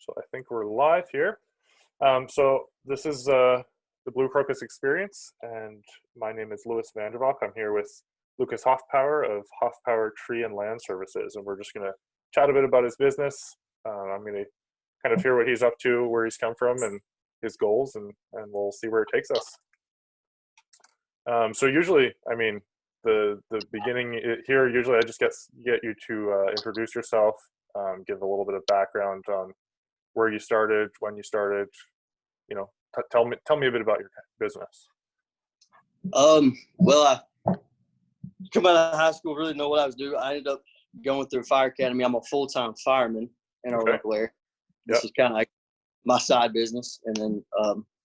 So I think we're live here. So this is the Blue Crocus Experience, and my name is Vandervalk. I'm here with Lucas Hoffpauir of Hoffpauir Tree and Land Services, and we're just going to chat a bit about his business. I'm going to kind of hear what he's up to, where he's come from, and his goals, and we'll see where it takes us. So usually, the beginning here, usually I just get you to introduce yourself, give a little bit of background on where you started, when you started, tell me a bit about your business. Well, I come out of high school, really know what I was doing. I ended up going through fire academy. I'm a full-time fireman in our local area. This is kind of like my side business. And then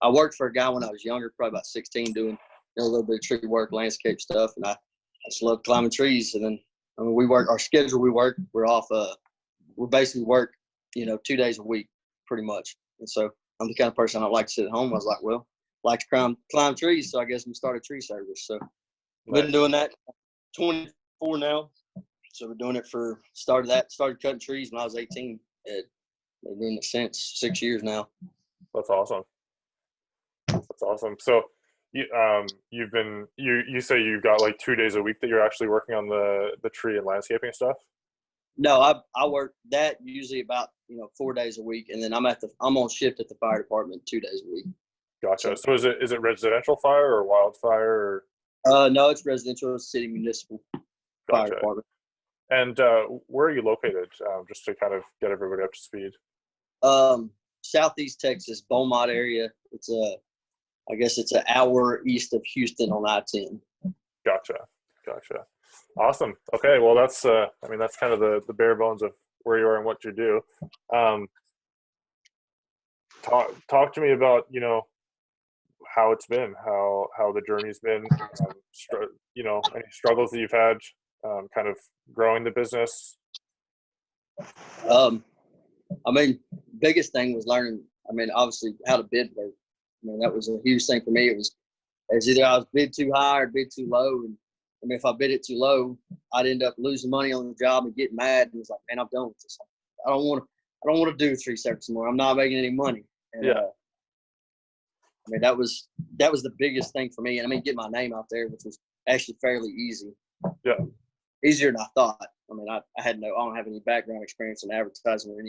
I worked for a guy when I was younger, probably about 16, doing a little bit of tree work, landscape stuff. And I just love climbing trees. And then we work our schedule. We're off. We basically work, 2 days a week, pretty much. And so I'm the kind of person I don't like to sit at home. I was like, well, I like to climb trees, so I guess we started tree service. So I've been doing that 24 now. So we're doing it started cutting trees when I was 18. Been doing it since 6 years now. That's awesome. So you say you've got like 2 days a week that you're actually working on the tree and landscaping stuff? No, I work that usually about 4 days a week, and then I'm on shift at the fire department 2 days a week. Gotcha. So is it residential fire or wildfire? No, it's residential, city municipal fire department. And where are you located? Just to kind of get everybody up to speed. Southeast Texas, Beaumont area. I guess it's an hour east of Houston on I-10. Gotcha. Awesome. Okay. Well, that's kind of the bare bones of where you are and what you do. Talk to me about, how it's been, how the journey's been, any struggles that you've had, kind of growing the business. Biggest thing was learning, obviously how to bid work. That was a huge thing for me. It was either I was bid too high or bid too low. And if I bid it too low, I'd end up losing money on the job and getting mad. And it was like, man, I'm done with this. I don't want to do tree service anymore. I'm not making any money. And, that was the biggest thing for me. And get my name out there, which was actually fairly easy. Yeah. Easier than I thought. I don't have any background experience in advertising or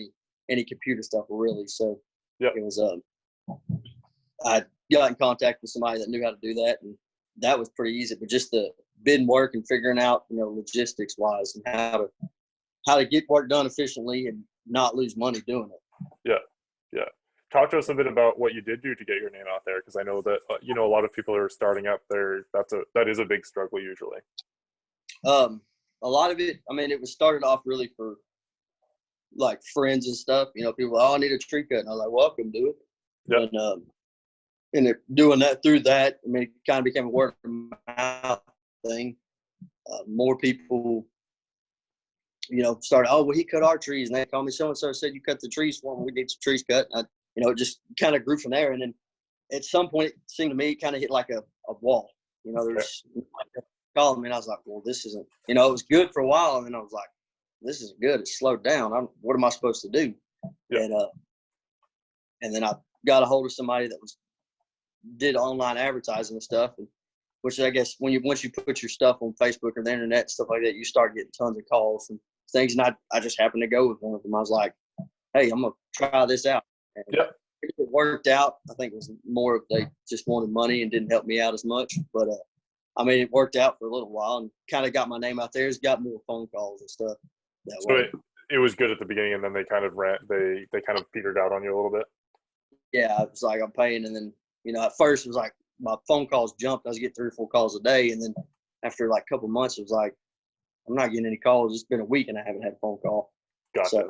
any computer stuff really. So it was, I got in contact with somebody that knew how to do that, and that was pretty easy. But just the bidding work and figuring out, logistics wise and how to get work done efficiently and not lose money doing it. Yeah. Talk to us a bit about what you did do to get your name out there, because I know that a lot of people are starting up there. That is a big struggle usually. A lot of it, it was started off really for like friends and stuff. People, I need a tree cut, and I was like, well, I can do it. Yeah. And doing that through that, it kind of became a word of mouth thing. More people, started, oh, well, he cut our trees. And they called me, so-and-so said you cut the trees for him. We need some trees cut. And it just kind of grew from there. And then at some point, it seemed to me, it kind of hit like a wall. There's calling me, and I was like, well, this isn't, it was good for a while. And then I was like, this isn't good. It's slowed down. What am I supposed to do? Yeah. And then I got a hold of somebody that did online advertising and stuff, which I guess once you put your stuff on Facebook or the internet, stuff like that, you start getting tons of calls and things. And I just happened to go with one of them. I was like, hey, I'm going to try this out. And it worked out. I think it was more of they just wanted money and didn't help me out as much. But, it worked out for a little while and kind of got my name out there. It's got more phone calls and stuff that way. It was good at the beginning, and then they kind of they kind of petered out on you a little bit. Yeah, it was like I'm paying, and then at first it was like my phone calls jumped. I was getting 3 or 4 calls a day, and then after like a couple of months, it was like I'm not getting any calls. It's been a week and I haven't had a phone call. Gotcha.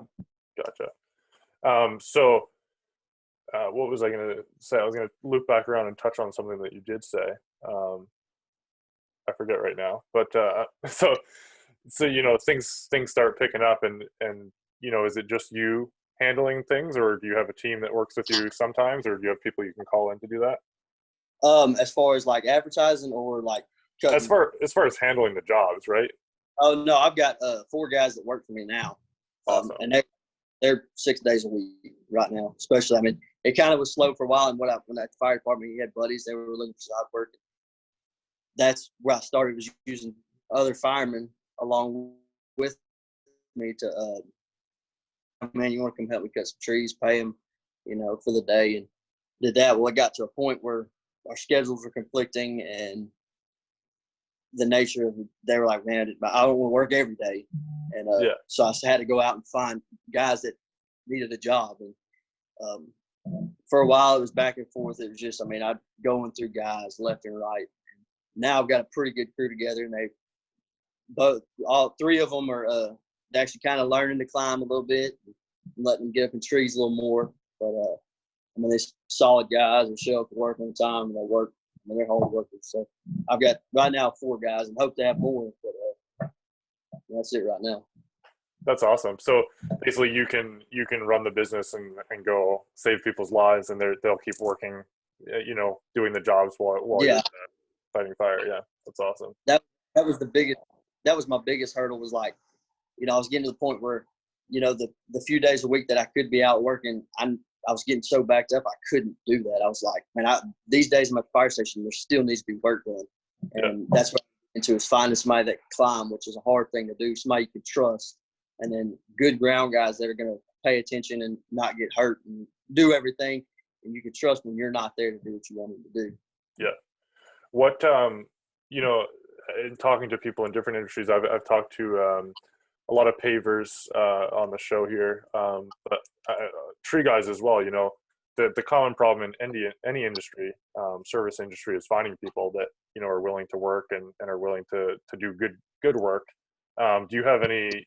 What was I going to say? I was going to loop back around and touch on something that you did say. I forget right now, but so things start picking up, and is it just you handling things, or do you have a team that works with you sometimes, or do you have people you can call in to do that? As far as like advertising or like cutting? As far as handling the jobs, right? Oh no, I've got 4 guys that work for me now. Awesome. And they're 6 days a week. right now, especially. I mean, it kind of was slow for a while. And when that fire department, he had buddies, they were looking for side work. That's where I started, was using other firemen along with me to, man, you want to come help me cut some trees, pay them, for the day, and did that. Well, it got to a point where our schedules were conflicting, and the nature of it, they were like, man, I don't want to work every day. And so I had to go out and find guys that needed a job. And for a while, it was back and forth. It was just, I'd going through guys left and right. Now I've got a pretty good crew together, and all three of them are actually kind of learning to climb a little bit, and letting them get up in trees a little more. But they're solid guys and show up to work on time, and they work. They're hard workers. So I've got right now 4 guys, and hope to have more. But that's it right now. That's awesome. So basically, you can run the business and go save people's lives, and they'll keep working, doing the jobs while you're fighting fire. Yeah, that's awesome. That was my biggest hurdle. Was like, I was getting to the point where, the few days a week that I could be out working, I was getting so backed up I couldn't do that. I was like, man, these days in my fire station, there still needs to be work done, and that's what I'm into, is finding somebody that can climb, which is a hard thing to do. Somebody you can trust. And then good ground guys that are going to pay attention and not get hurt and do everything. And you can trust when you're not there to do what you want them to do. Yeah. What, in talking to people in different industries, I've talked to a lot of pavers on the show here, but tree guys as well. The common problem in any industry, service industry, is finding people that, are willing to work and are willing to do good work. Do you have any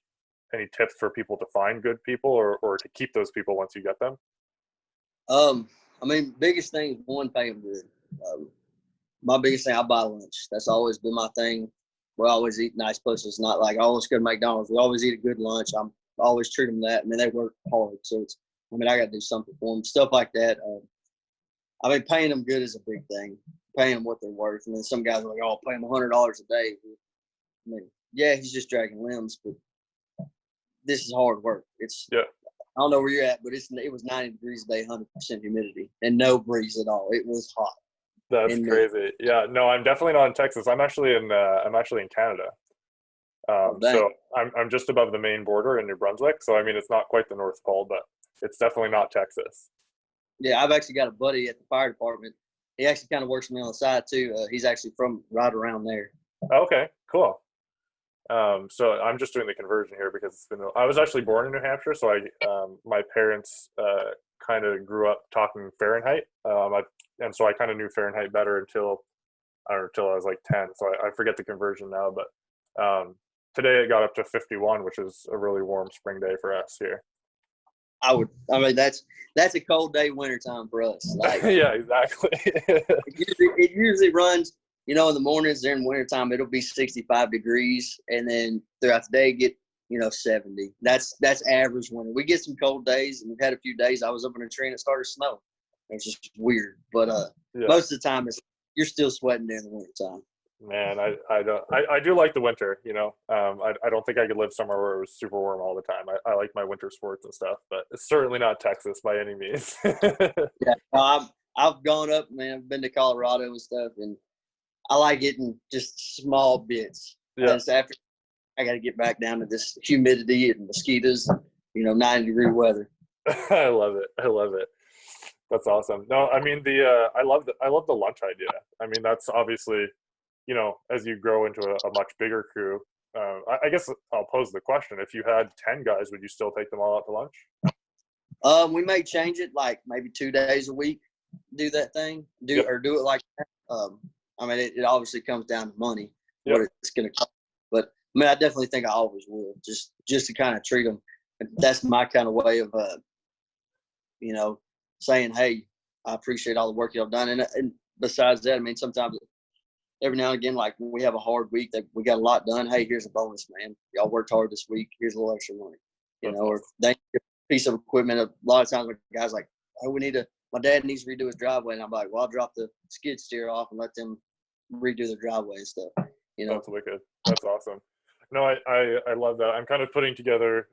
tips for people to find good people or to keep those people once you get them? Biggest thing is, one, pay them good. My biggest thing, I buy lunch. That's always been my thing. We always eat nice places. Not like I always go to McDonald's. We always eat a good lunch. I always treat them that. They work hard. So it's, I got to do something for them. Stuff like that. Paying them good is a big thing. Paying them what they're worth. And then some guys are like, oh, pay them $100 a day. Yeah, he's just dragging limbs, but this is hard work. I don't know where you're at, but it was 90 degrees a day, 100% humidity, and no breeze at all. It was hot. That's crazy. Yeah, no, I'm definitely not in Texas. I'm actually in Canada. So I'm just above the Maine border in New Brunswick. So it's not quite the North Pole, but it's definitely not Texas. Yeah, I've actually got a buddy at the fire department. He actually kind of works with me on the side too. He's actually from right around there. Okay, cool. So I'm just doing the conversion here because I was actually born in New Hampshire, so my parents kind of grew up talking Fahrenheit, and so I kind of knew Fahrenheit better until I was like 10. So I forget the conversion now, but today it got up to 51, which is a really warm spring day for us here. That's a cold day wintertime for us. Like, yeah, exactly. it usually runs. In the mornings during wintertime, it'll be 65 degrees, and then throughout the day, get 70. That's average winter. We get some cold days, and we've had a few days. I was up in a tree and it started snowing. It's just weird, but most of the time, you're still sweating during the wintertime. Man, I do like the winter. I don't think I could live somewhere where it was super warm all the time. I like my winter sports and stuff, but it's certainly not Texas by any means. Yeah, I've gone up, man. I've been to Colorado and stuff, and I like getting just small bits. Yeah. After I got to get back down to this humidity and mosquitoes, 90-degree weather. I love it. That's awesome. No, I love the lunch idea. That's obviously, as you grow into a much bigger crew. I guess I'll pose the question: if you had 10 guys, would you still take them all out to lunch? We may change it, like maybe 2 days a week. Do that thing. Or do it like that. It obviously comes down to money, what it's going to cost. But I definitely think I always will, just to kind of treat them. That's my kind of way of, saying, hey, I appreciate all the work y'all done. And besides that, sometimes every now and again, like when we have a hard week that we got a lot done, hey, here's a bonus, man. Y'all worked hard this week. Here's a little extra money. Or they get a piece of equipment. A lot of times, the guys like, oh, my dad needs to redo his driveway. And I'm like, well, I'll drop the skid steer off and let them redo their driveway and stuff. That's wicked. That's awesome. No, I love that. I'm kind of putting together,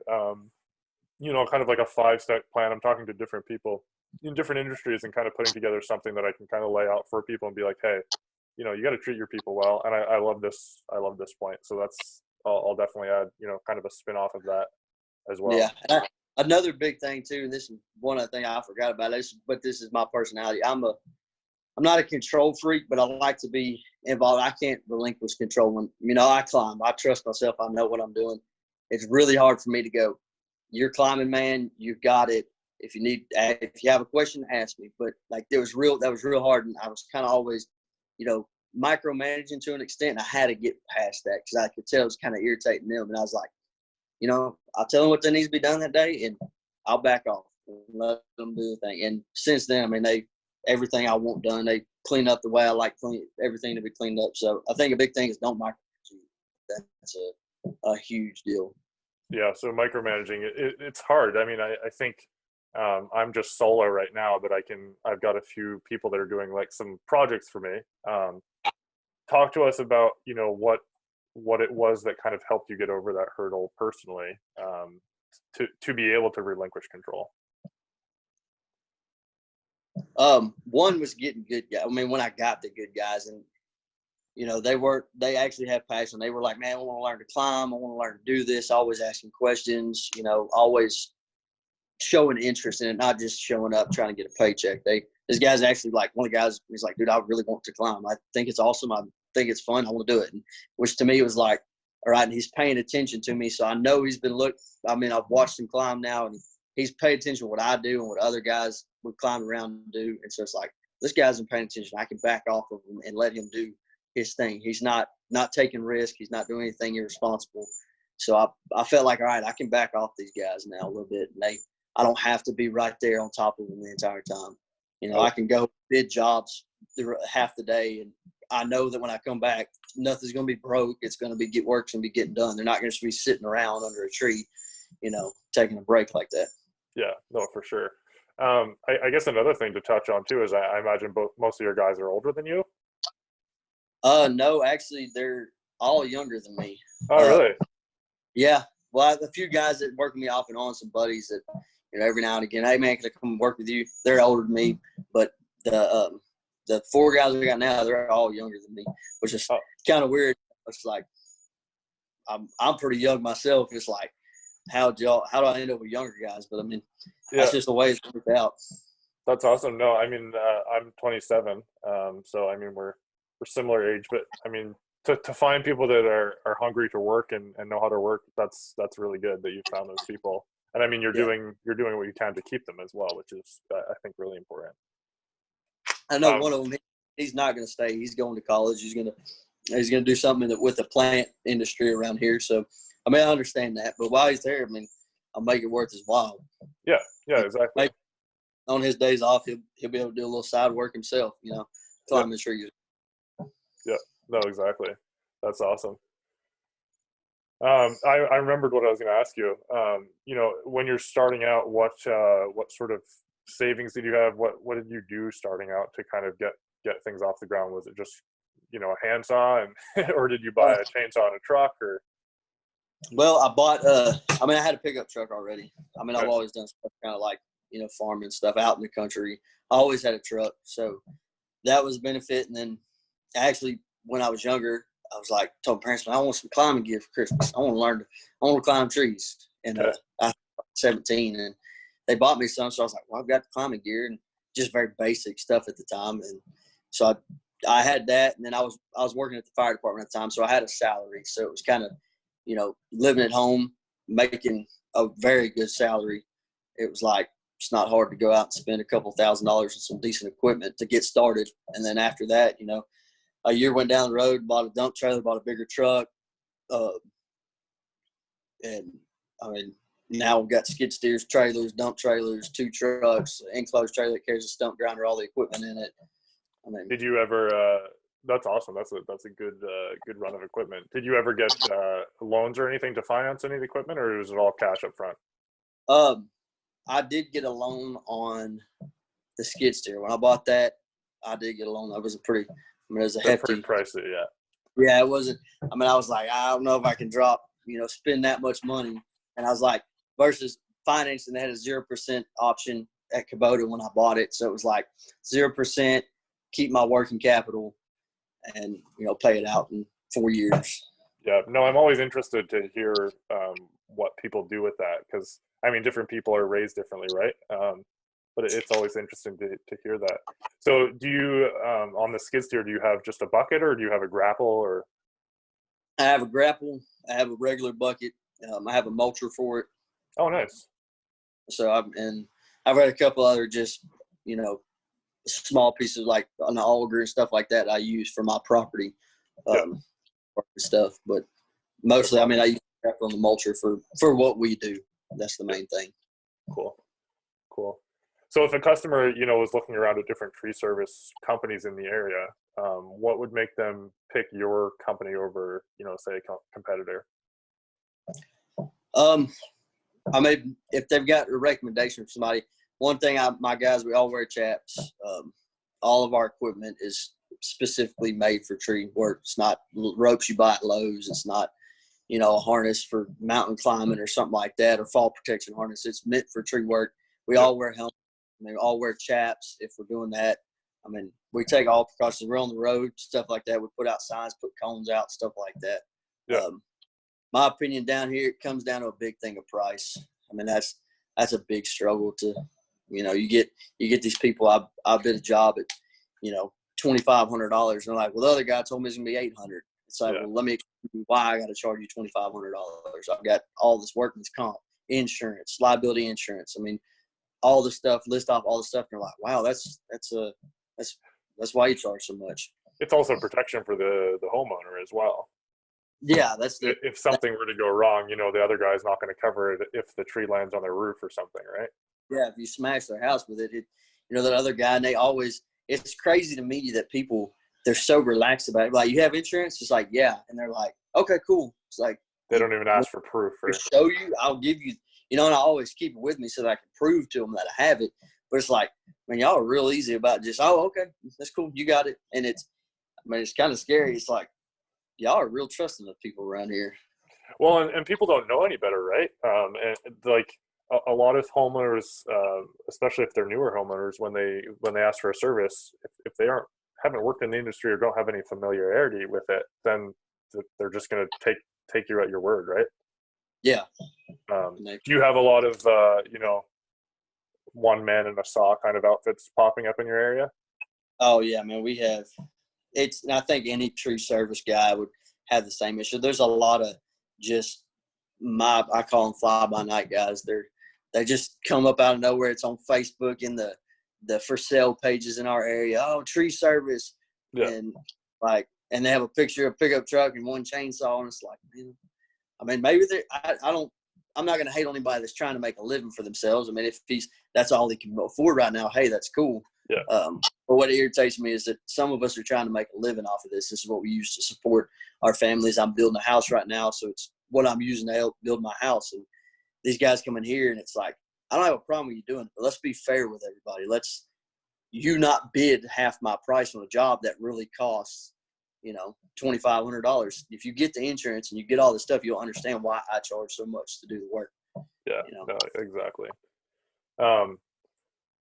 kind of like a 5-step plan. I'm talking to different people in different industries and kind of putting together something that I can kind of lay out for people and be like, hey, you got to treat your people well. And I love this. I love this point. So I'll definitely add, kind of a spin off of that as well. Yeah. Another big thing too, and this is one other thing I forgot about this, but this is my personality. I'm not a control freak, but I like to be involved. I can't relinquish control when, I climb. I trust myself. I know what I'm doing. It's really hard for me to go, you're climbing, man. You've got it. If you have a question, ask me. But like, that was real hard. And I was kind of always, micromanaging to an extent. And I had to get past that because I could tell it was kind of irritating them. And I was like, I'll tell them what they need to be done that day and I'll back off and let them do the thing. And since then, I mean, everything I want done, they clean up the way I like everything to be cleaned up. So I think a big thing is don't micromanage. That's a huge deal. Yeah. So micromanaging, it's hard. I mean, I think I'm just solo right now, but I've got a few people that are doing like some projects for me. Talk to us about, what it was that kind of helped you get over that hurdle personally, to be able to relinquish control. One was getting good guys. I mean, when I got the good guys, and they actually have passion. They were like, man, I want to learn to climb. I want to learn to do this. Always asking questions, always showing interest in it, not just showing up trying to get a paycheck. This guy's actually like, one of the guys, he's like, dude, I really want to climb. I think it's awesome. I think it's fun. I want to do it. And, which to me was like, all right. And he's paying attention to me. So I know he's been I've watched him climb now, and he's paid attention to what I do and what other guys would climb around and do. And so it's like, this guy's been paying attention. I can back off of him and let him do his thing. He's not taking risk. He's not doing anything irresponsible. So I felt like, all right, I can back off these guys now a little bit. And I don't have to be right there on top of them the entire time. I can go bid jobs half the day, and I know that when I come back, nothing's going to be broke. It's going to be work's going to be getting done. They're not going to be sitting around under a tree, taking a break like that. Yeah, no, for sure. I guess another thing to touch on too is I imagine most of your guys are older than you. No, actually, they're all younger than me. Oh, really? Yeah. Well, a few guys that work with me off and on, some buddies that, every now and again, hey man, can I come work with you? They're older than me, but the 4 guys we got now, they're all younger than me, which is kind of weird. It's like I'm pretty young myself. It's like, how do I end up with younger guys? But I mean, that's just the way it's worked out. That's awesome. No, I mean, I'm 27, so I mean we're similar age, but I mean to find people that are hungry to work and know how to work, that's really good that you found those people. And I mean, you're doing what you can to keep them as well, which is I think really important. I know one of them. He's not going to stay. He's going to college. He's going to do something with the plant industry around here. So, I mean, I understand that. But while he's there, I mean, I'll make it worth his while. Yeah, exactly. On his days off, he'll be able to do a little side work himself. Climbing trees. Yeah. No, exactly. That's awesome. I remembered what I was going to ask you. When you're starting out, what sort of savings did you have? What did you do starting out to kind of get things off the ground? Was it just, a handsaw or did you buy a chainsaw and a truck or? Well, I bought, I had a pickup truck already. I mean, I've always done stuff kind of like, farming stuff out in the country. I always had a truck. So that was a benefit. And then actually when I was younger, I was like, told my parents, I want some climbing gear for Christmas. I want to climb trees. And I was 17 and they bought me some. So I was like, well, I've got the climbing gear and just very basic stuff at the time. And so I had that. And then I was working at the fire department at the time. So I had a salary. So it was kind of, living at home, making a very good salary. It was like, it's not hard to go out and spend a couple $1,000s on some decent equipment to get started. And then after that, a year went down the road, bought a dump trailer, bought a bigger truck. And I mean, now we've got skid steers, trailers, dump trailers, 2 trucks, enclosed trailer that carries a stump grinder, all the equipment in it. I mean, did you ever, that's awesome. That's a good run of equipment. Did you ever get loans or anything to finance any of the equipment, or was it all cash up front? I did get a loan on the skid steer. When I bought that, I did get a loan. That was it was a hefty. Pretty pricey, yeah. Yeah, it wasn't. I mean, I was like, I don't know if I can spend that much money. And I was like, versus financed, and they had a 0% option at Kubota when I bought it. So it was like 0%, keep my working capital, and pay it out in 4 years. Yeah, no, I'm always interested to hear what people do with that, because I mean, different people are raised differently, right? But it's always interesting to hear that. So do you, on the skid steer, do you have just a bucket, or do you have a grapple, or? I have a grapple. I have a regular bucket. I have a mulcher for it. Oh, nice. So I've got a couple other just, small pieces like an auger and stuff like that I use for my property stuff. But mostly, I mean, I use grapple and the mulcher for what we do. That's the main thing. Cool. So if a customer, was looking around at different tree service companies in the area, what would make them pick your company over, say, a competitor? I mean, if they've got a recommendation from somebody, one thing, my guys, we all wear chaps. All of our equipment is specifically made for tree work. It's not ropes you buy at Lowe's. It's not, a harness for mountain climbing or something like that, or fall protection harness. It's meant for tree work. We all wear helmets. I mean, we all wear chaps if we're doing that. I mean, we take all precautions. We're on the road, stuff like that. We put out signs, put cones out, stuff like that. Yeah. My opinion down here, it comes down to a big thing of price. I mean, that's a big struggle to, you get these people. I bid a job at, $2,500, and they're like, well, the other guy told me it's gonna be $800. It's like, well, let me explain to you why I got to charge you $2,500. I've got all this workman's comp, insurance, liability insurance. I mean, all the stuff. List off all the stuff, and they're like, wow, that's why you charge so much. It's also protection for the homeowner as well. Yeah, if something were to go wrong, the other guy's not going to cover it if the tree lands on their roof or something, right? Yeah, if you smash their house with it, that other guy, and it's crazy to me that people, they're so relaxed about it. Like, you have insurance? It's like, yeah. And they're like, okay, cool. It's like, they don't even ask for proof. To show you, I'll give you, and I always keep it with me so that I can prove to them that I have it. But it's like, man, y'all are real easy about just, oh, okay, that's cool. You got it. And it's kind of scary. It's like, y'all are real trusting of people around here. Well, and people don't know any better, right? And like a lot of homeowners, especially if they're newer homeowners, when they ask for a service, if they haven't worked in the industry or don't have any familiarity with it, then they're just going to take you at your word, right? Yeah. Do you have a lot of one man in a saw kind of outfits popping up in your area? Oh yeah, man, we have. And I think any tree service guy would have the same issue. There's a lot of just I call them fly by night guys. They just come up out of nowhere. It's on Facebook in the for sale pages in our area. Oh, tree service. Yeah. And they have a picture of a pickup truck and one chainsaw, and it's like, man, I mean, maybe I'm not going to hate on anybody that's trying to make a living for themselves. I mean, if that's all they can afford right now, hey, that's cool. Yeah. But what irritates me is that some of us are trying to make a living off of this. This is what we use to support our families. I'm building a house right now, so it's what I'm using to help build my house. And these guys come in here, and it's like, I don't have a problem with you doing it, but let's be fair with everybody. Let's you not bid half my price on a job that really costs, $2,500. If you get the insurance and you get all this stuff, you'll understand why I charge so much to do the work. Yeah, no, exactly.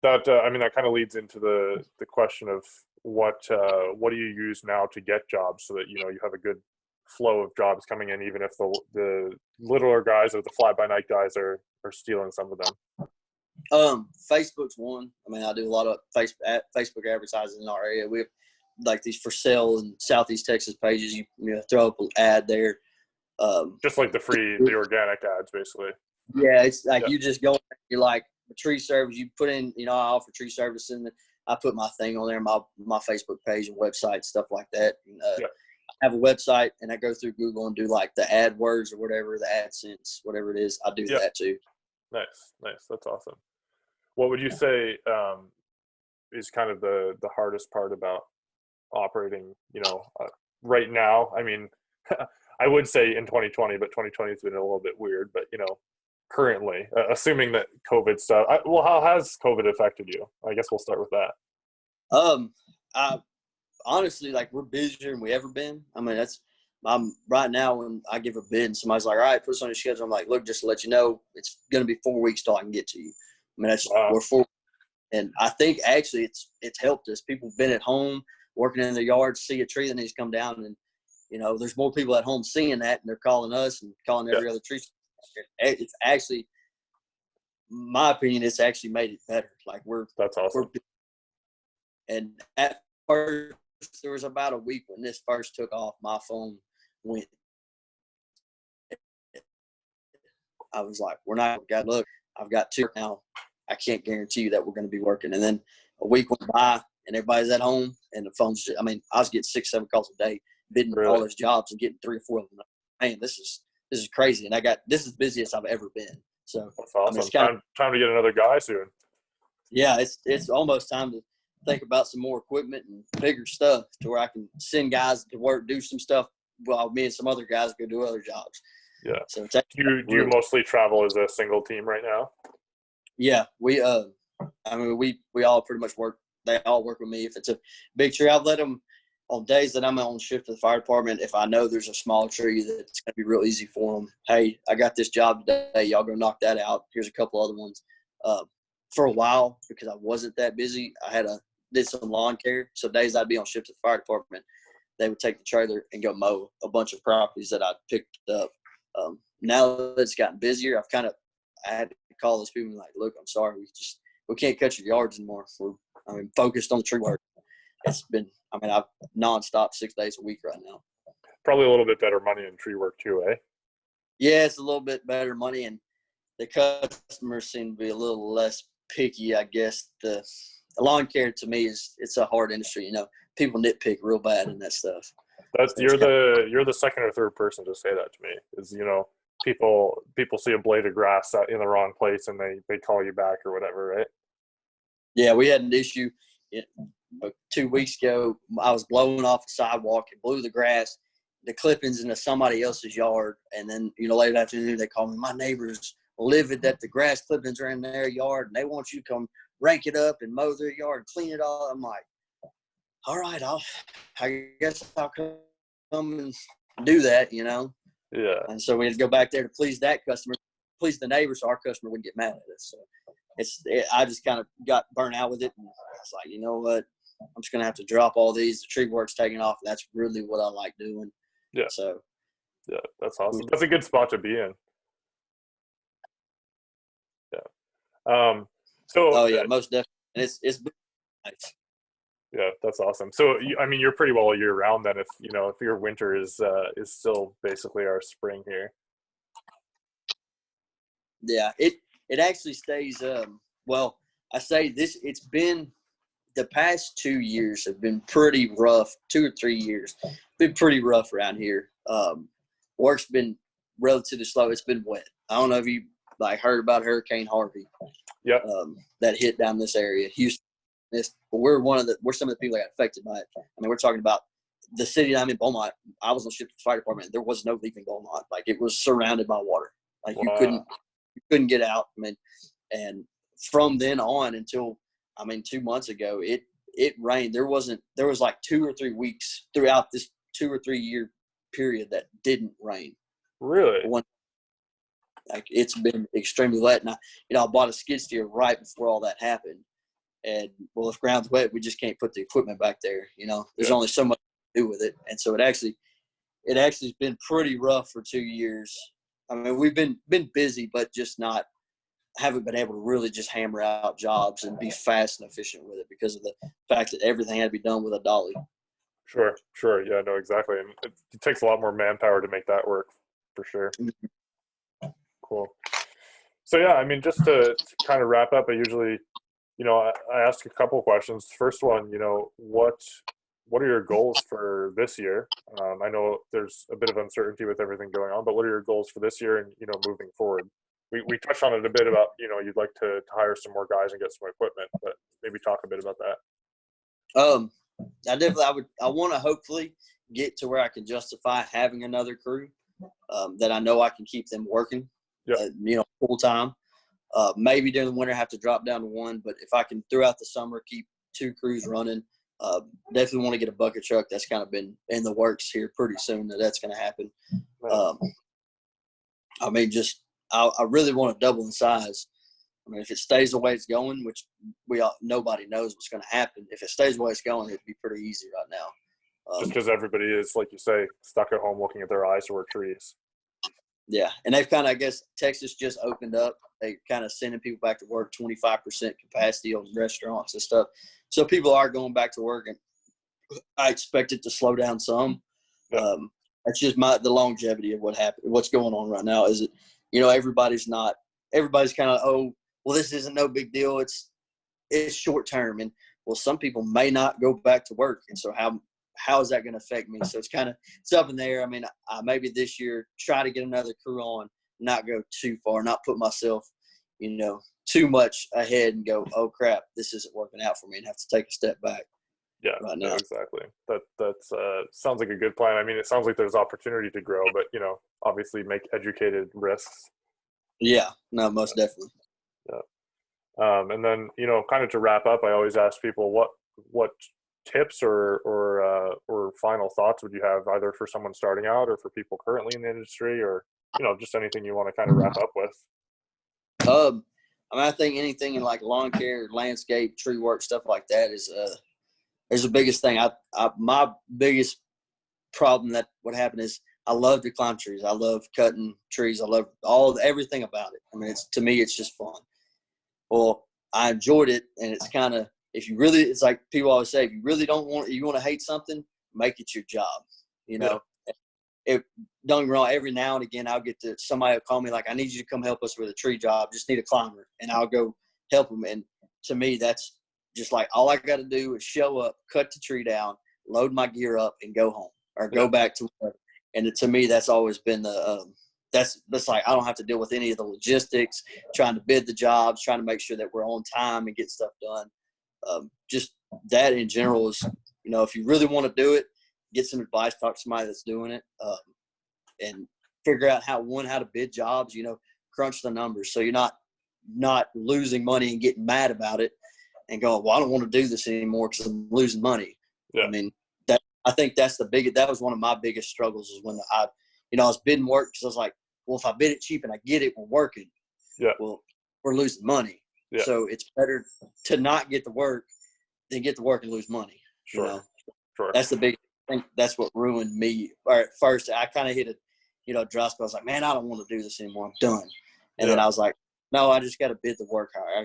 That kind of leads into the question of what do you use now to get jobs so that you have a good flow of jobs coming in, even if the littler guys or the fly by night guys are stealing some of them. Facebook's one. I mean, I do a lot of Facebook advertising in our area. We have like these for sale in Southeast Texas pages. You throw up an ad there. Just like the organic ads, basically. Yeah, it's like you just go. You're like a tree service. You put in, I offer tree service, and I put my thing on there, my Facebook page and website, stuff like that. And, I have a website, and I go through Google and do like the AdWords or whatever, the AdSense, whatever it is. I do that too. Nice. That's awesome. What would you say is kind of the hardest part about operating, right now? I mean, I would say in 2020, but 2020 has been a little bit weird. But, currently, assuming that COVID stuff, how has COVID affected you? I guess we'll start with that. Honestly, like, we're busier than we ever been. I mean, I'm right now when I give a bid and somebody's like, all right, put this on your schedule. I'm like, look, just to let you know, it's going to be 4 weeks till I can get to you. I mean, Wow. we're 4. And I think actually it's helped us. People have been at home working in their yards, see a tree that needs to come down. And, there's more people at home seeing that, and they're calling us and calling every other tree. It's actually, my opinion, it's actually made it better. Like That's awesome. And at first, there was about a week when this first took off, my phone went. I was like, look, I've got 2 now. I can't guarantee you that we're going to be working. And then a week went by and everybody's at home and the phone's just, I was getting 6-7 calls a day, bidding all those jobs and getting 3 or 4 of them. Man, this is crazy. And this is the busiest I've ever been. So that's awesome. It's time to get another guy soon. Yeah, it's almost time to think about some more equipment and bigger stuff to where I can send guys to work, do some stuff while me and some other guys go do other jobs. Yeah. So do you mostly travel as a single team right now? Yeah, we all pretty much work. They all work with me. If it's a big tree, I've let them on days that I'm on shift to the fire department. If I know there's a small tree that's going to be real easy for them, hey, I got this job today. Y'all go knock that out. Here's a couple other ones. For a while, because I wasn't that busy, I did some lawn care. So days I'd be on shift at the fire department, they would take the trailer and go mow a bunch of properties that I picked up. Now that it's gotten busier, I had to call those people and like, look, I'm sorry, we can't cut your yards anymore. We're focused on the tree work. It's been, I've nonstop 6 days a week right now. Probably a little bit better money in tree work too, eh? Yeah, it's a little bit better money, and the customers seem to be a little less picky, I guess. The lawn care to me it's a hard industry. People nitpick real bad in that stuff. You're the second or third person to say that to me. Is people see a blade of grass in the wrong place and they call you back or whatever, right? Yeah, we had an issue 2 weeks ago. I was blowing off the sidewalk. It blew the grass, the clippings into somebody else's yard, and then later afternoon they called me. My neighbors livid that the grass clippings are in their yard and they want you to come rake it up and mow their yard and clean it all. I'm like, all right, I guess I'll come and do that, Yeah. And so we had to go back there to please that customer, please the neighbor, so our customer wouldn't get mad at us. So I just kind of got burnt out with it, and it's like, you know what, I'm just gonna have to drop all these. The tree work's taking off. That's really what I like doing. Yeah. So yeah, that's awesome. That's a good spot to be in. Yeah. Oh yeah, most definitely. And it's nice. Yeah, that's awesome. So you're pretty well year round then. If your winter is still basically our spring here. Yeah, it actually stays. Well, I say this. It's been the past 2 years have been pretty rough. 2 or 3 years been pretty rough around here. Work's been relatively slow. It's been wet. I don't know if you heard about Hurricane Harvey. Yeah. That hit down this area, Houston. We're some of the people that got affected by it. We're talking about the city I'm in, Beaumont. I was on shift to the fire department. There was no leaving Beaumont. It was surrounded by water. Wow. You couldn't get out. And from then on until 2 months ago, it rained. There was 2 or 3 weeks throughout this 2 or 3 year period that didn't rain. Really? It's been extremely wet. And I bought a skid steer right before all that happened. And if ground's wet, we just can't put the equipment back there. There's only so much to do with it. And so it actually has been pretty rough for 2 years. We've been busy, but just haven't been able to really just hammer out jobs and be fast and efficient with it because of the fact that everything had to be done with a dolly. Sure. Yeah, no, exactly. And it takes a lot more manpower to make that work, for sure. Mm-hmm. Cool. So yeah, just to kind of wrap up, I usually, I ask a couple of questions. First one, what are your goals for this year? I know there's a bit of uncertainty with everything going on, but what are your goals for this year and, moving forward? We touched on it a bit about, you'd like to hire some more guys and get some equipment, but maybe talk a bit about that. I want to hopefully get to where I can justify having another crew, that I know I can keep them working, full time. Maybe during the winter have to drop down to one, but if I can throughout the summer keep 2 crews running, Definitely want to get a bucket truck. That's kind of been in the works here pretty soon that's going to happen. Nice. I mean, I really want to double in size. I mean, if it stays the way it's going, which nobody knows what's going to happen. If it stays the way it's going, it'd be pretty easy right now. Just because everybody is, like you say, stuck at home looking at their eyesore trees. Yeah, and they've kind of, I guess, Texas just opened up. They kind of sending people back to work, 25% capacity on restaurants and stuff. So people are going back to work, and I expect it to slow down some. Yeah. That's just the longevity of what's going on right now. Is it, everybody's kind of, oh, well, this isn't no big deal. It's short term, and well, some people may not go back to work, and so how is that going to affect me? So it's up in the air. I mean, maybe this year try to get another crew on, not go too far, not put myself, too much ahead and go, oh crap, this isn't working out for me, and have to take a step back. Yeah, right now. Yeah, exactly. That's sounds like a good plan. I mean, it sounds like there's opportunity to grow, but obviously make educated risks. Yeah, no, most definitely. Yeah. And then, kind of to wrap up, I always ask people what tips or final thoughts would you have, either for someone starting out or for people currently in the industry, or, just anything you want to kind of wrap up with? I mean, I think anything in like lawn care, landscape, tree work, stuff like that is the biggest thing. My biggest problem that would happen is I love to climb trees. I love cutting trees. I love everything about it. I mean, to me, it's just fun. Well, I enjoyed it, and it's kind of, it's like people always say, if you really you want to hate something, make it your job. Don't get me wrong, every now and again, somebody will call me like, I need you to come help us with a tree job. Just need a climber, and I'll go help them. And to me, that's just like, all I got to do is show up, cut the tree down, load my gear up, and go home or go back to work. And to me, that's always been that's like, I don't have to deal with any of the logistics, trying to bid the jobs, trying to make sure that we're on time and get stuff done. Just that in general is, if you really want to do it, get some advice, talk to somebody that's doing it, and figure out how to bid jobs, crunch the numbers. So you're not losing money and getting mad about it and going, well, I don't want to do this anymore because I'm losing money. Yeah. I mean, I think that was one of my biggest struggles, is when I was bidding work, because I was like, well, if I bid it cheap and I get it, we're working. Yeah. Well, we're losing money. Yeah. So it's better to not get the work than get the work and lose money. Sure. That's the big thing. That's what ruined me. At first, I kind of hit a dry spell. I was like, man, I don't want to do this anymore. I'm done. And then I was like, no, I just got to bid the work higher. I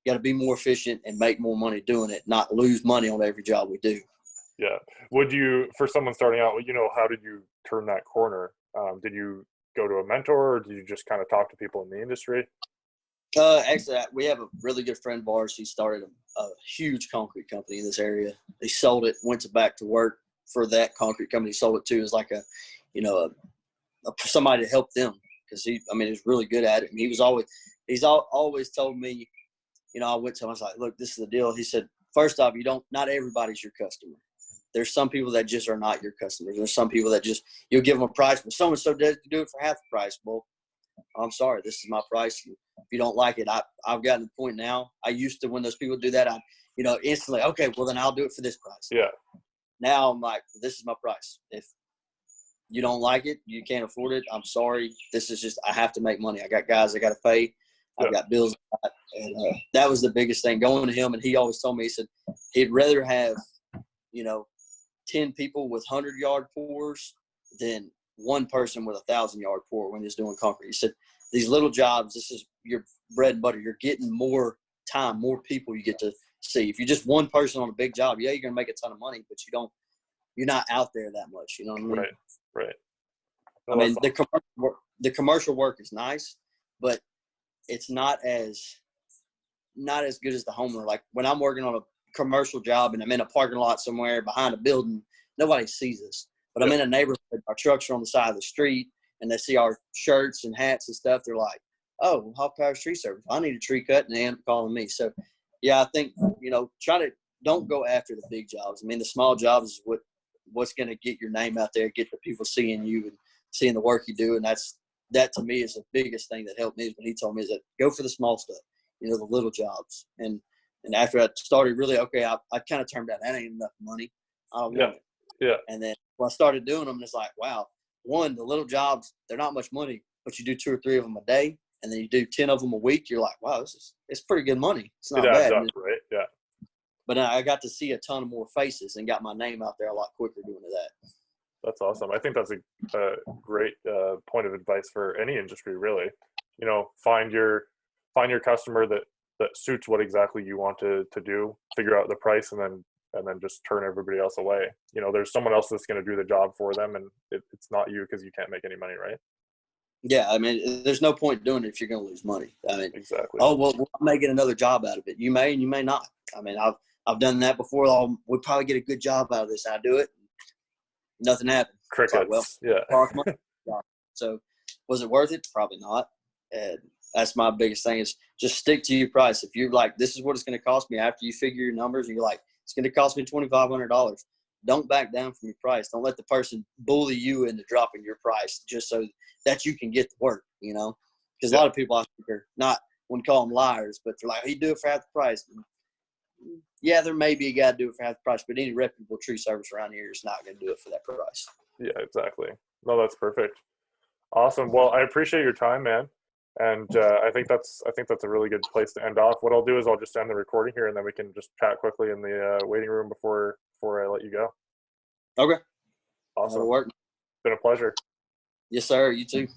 got to be more efficient and make more money doing it, not lose money on every job we do. Yeah. For someone starting out, how did you turn that corner? Did you go to a mentor, or did you just kind of talk to people in the industry? Actually, we have a really good friend of ours. He started a huge concrete company in this area. He sold it, went back to work for that concrete company. He sold it to as like somebody to help them, because he's really good at it. And he's always told me, I went to him, I was like, look, this is the deal. He said, first off, not everybody's your customer. There's some people that just are not your customers. There's some people that you'll give them a price, but so-and-so does do it for half the price. Well, I'm sorry, this is my price. If you don't like it, I've gotten to the point now. I used to, when those people do that, instantly, okay, well then I'll do it for this price. Yeah. Now I'm like, this is my price. If you don't like it, you can't afford it, I'm sorry. This is just, I have to make money. I got guys I got to pay. I've got bills. And that was the biggest thing, going to him. And he always told me, he said he'd rather have, 10 people with 100-yard pours than one person with 1,000-yard pour when he's doing concrete. He said, these little jobs, this is your bread and butter. You're getting more time, more people you get to see. If you're just one person on a big job, yeah, you're going to make a ton of money, but you're not out there that much. You know what I mean? Right. I mean, the commercial work is nice, but it's not as good as the homeowner. Like when I'm working on a commercial job and I'm in a parking lot somewhere behind a building, nobody sees us. But I'm in a neighborhood, our trucks are on the side of the street, and they see our shirts and hats and stuff. They're like, oh, Hoffpauir's tree service. I need a tree cut, and they end up calling me. So, yeah, I think, don't go after the big jobs. I mean, the small jobs is what's going to get your name out there, get the people seeing you and seeing the work you do. And that to me is the biggest thing that helped me, is when he told me, is that go for the small stuff, the little jobs. And And after I started really, okay, I kind of turned out that ain't enough money. I don't want it. Yeah. And then when I started doing them, it's like, wow, one, the little jobs, they're not much money, but you do 2 or 3 of them a day, and then you do 10 of them a week. You're like, wow, it's pretty good money. It's not It adds bad. up, right? Yeah. But I got to see a ton of more faces and got my name out there a lot quicker doing that. That's awesome. I think that's a great point of advice for any industry, really. You know, find your customer that suits what exactly you want to do, figure out the price, and then just turn everybody else away. You know, there's someone else that's going to do the job for them, and it's not you because you can't make any money, right? Yeah, I mean, there's no point doing it if you're going to lose money. I mean, exactly. Oh well, I may get another job out of it. You may, and you may not. I mean, I've done that before. We'll probably get a good job out of this. I do it, nothing happened. Crickets. Like, well, Yeah. So, was it worth it? Probably not. And that's my biggest thing is just stick to your price. If you're like, this is what it's going to cost me after you figure your numbers, and you're like, it's going to cost me $2,500. Don't back down from your price. Don't let the person bully you into dropping your price just so that you can get the work, you know? Because a lot of people I think are not, wouldn't call them liars, but they're like, hey, do it for half the price. And yeah, there may be a guy to do it for half the price, but any reputable tree service around here is not going to do it for that price. Yeah, exactly. No, that's perfect. Awesome. Well, I appreciate your time, man. And I think that's a really good place to end off. What I'll do is I'll just end the recording here, and then we can just chat quickly in the waiting room before I let you go. Okay. Awesome. That'll work. It's been a pleasure. Yes, sir. You too.